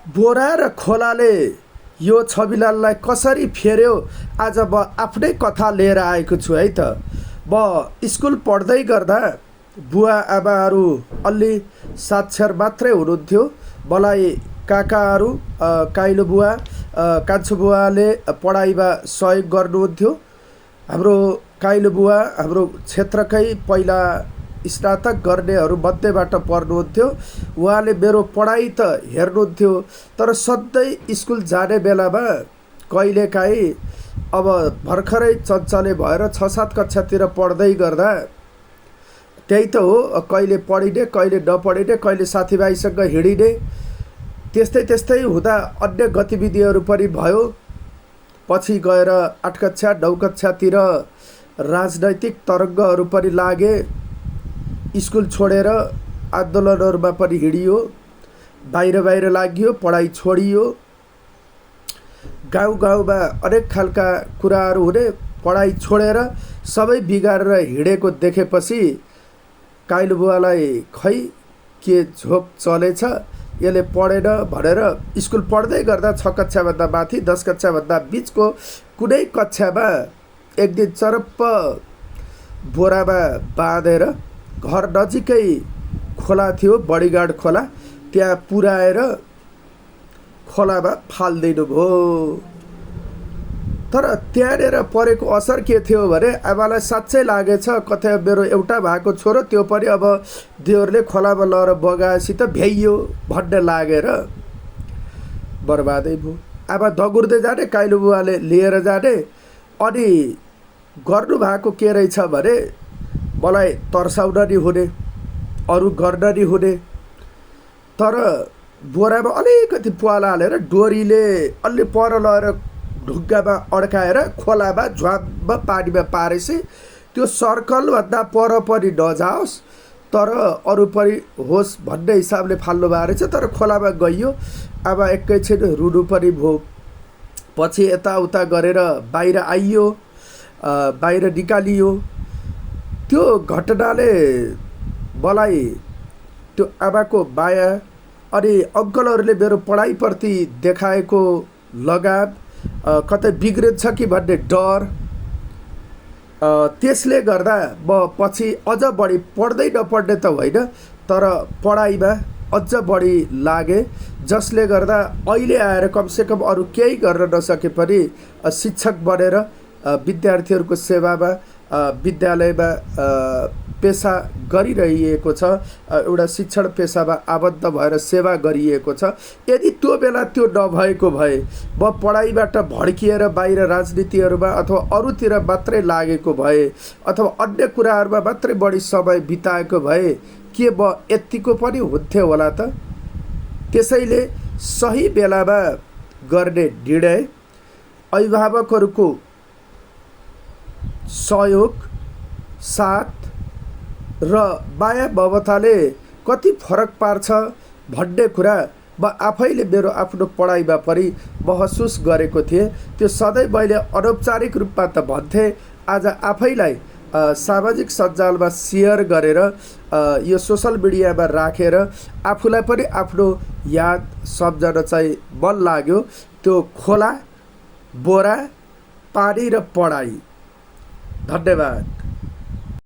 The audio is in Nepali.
बोरा र खोलाले यो छविलाललाई कसरी फेर्यो आज म आफ्नै कथा लिएर आएको छु है त। म स्कुल पढ्दै गर्दा बुवा आमाहरू अलि साक्षर मात्रै हुनुहुन्थ्यो। मलाई काकाहरू काइलो बुवा कान्छो बुवाले पढाइमा सहयोग गर्नुहुन्थ्यो। हाम्रो काइलो बुवा हाम्रो क्षेत्रकै पहिला स्नातक गर्नेहरू मध्येबाट पर्नुहुन्थ्यो। उहाँले मेरो पढाइ त हेर्नुहुन्थ्यो, तर सधैँ स्कुल जाने बेलामा कहिलेकाहीँ अब भर्खरै चञ्चले भएर 6-7 कक्षातिर पढ्दै गर्दा त्यही त हो, कहिले पढिने कहिले नपढिने, कहिले साथीभाइसँग हिँडिने, त्यस्तै हुँदा अन्य गतिविधिहरू पनि भयो। पछि गएर 8 कक्षा 9 कक्षातिर राजनैतिक तरङ्गहरू पनि लागे। स्कुल छोडेर आन्दोलनहरूमा पनि हिँडियो, बाहिर लागियो, पढाइ छोडियो। गाउँमा अनेक खालका कुराहरू हुने, पढाइ छोडेर सबै बिगारेर हिँडेको देखेपछि काइलो बुवालाई खै के झोक चलेछ, यसले पढेन भनेर स्कुल पढ्दै गर्दा 6 कक्षाभन्दा माथि 10 कक्षाभन्दा बिचको कुनै कक्षामा एक दिन चरप्प बोरामा बाँधेर घर नजिकै खोला थियो, बडीगाड खोला, त्यहाँ पुर्याएर खोलामा फालिदिनु भयो। तर त्यहाँनिर परेको असर के थियो भने आमालाई साँच्चै लागेछ कतै मेरो एउटा भएको छोरो त्यो पनि अब देउरले खोलामा लगेर बगाएपछि त भ्याइयो भन्ने लागेर बर्बादै भयो। आमा दगुर्दै जाने, काइलो बुवाले लिएर जाने। अनि गर्नु भएको के रहेछ भने मलाई तर्साउन नि हुने, अरू गर्न नि हुने, तर बोरामा अलिकति प्वाला हालेर डोरीले अलि पर लगेर ढुङ्गामा अड्काएर खोलामा झ्वाम्म पानीमा पारेपछि त्यो सर्कलभन्दा पर पनि नजाओस् तर अरू पनि होस् भन्ने हिसाबले फाल्नु भएको रहेछ। तर खोलामा गइयो। आमा एकैछिन रुनु पनि भयो। पछि यताउता गरेर बाहिर आइयो, बाहिर निकालियो। त्यो घटनाले मलाई त्यो आमाको माया अनि अङ्कलहरूले मेरो पढाइप्रति देखाएको लगाव, कतै बिग्रिन्छ कि भन्ने डर, त्यसले गर्दा म पछि अझ बढी पढ्दै नपढ्ने त होइन तर पढाइमा अझ बढी लागे, जसले गर्दा अहिले आएर कमसेकम अरू केही गर्न नसके पनि शिक्षक बनेर विद्यार्थीहरूको सेवामा विद्यालयमा पेसा गरिरहेको छ। एउटा शिक्षण पेसामा आबद्ध भएर सेवा गरिएको छ। यदि त्यो बेला त्यो नभएको भए, म पढाइबाट भड्किएर बाहिर राजनीतिहरूमा अथवा अरूतिर मात्रै लागेको भए अथवा अन्य कुराहरूमा मात्रै बढी समय बिताएको भए के म यतिको पनि हुन्थ्यो होला त? त्यसैले सही बेलामा गर्ने निर्णय, अभिभावकहरूको सहयोग, साथ र माया ममताले कति फरक पार्छ भन्ने कुरा म आफैले मेरो आफ्नो पढाइमा पनि महसुस गरेको थिएँ। त्यो सधैँ मैले अनौपचारिक रूपमा त भन्थेँ, आज आफैलाई सामाजिक सञ्जालमा सेयर गरेर यो सोसल मिडियामा राखेर आफूलाई पनि आफ्नो याद सम्झन चाहिँ मन लाग्यो। त्यो खोला, बोरा, पानी र पढाइ। धन्यवाद।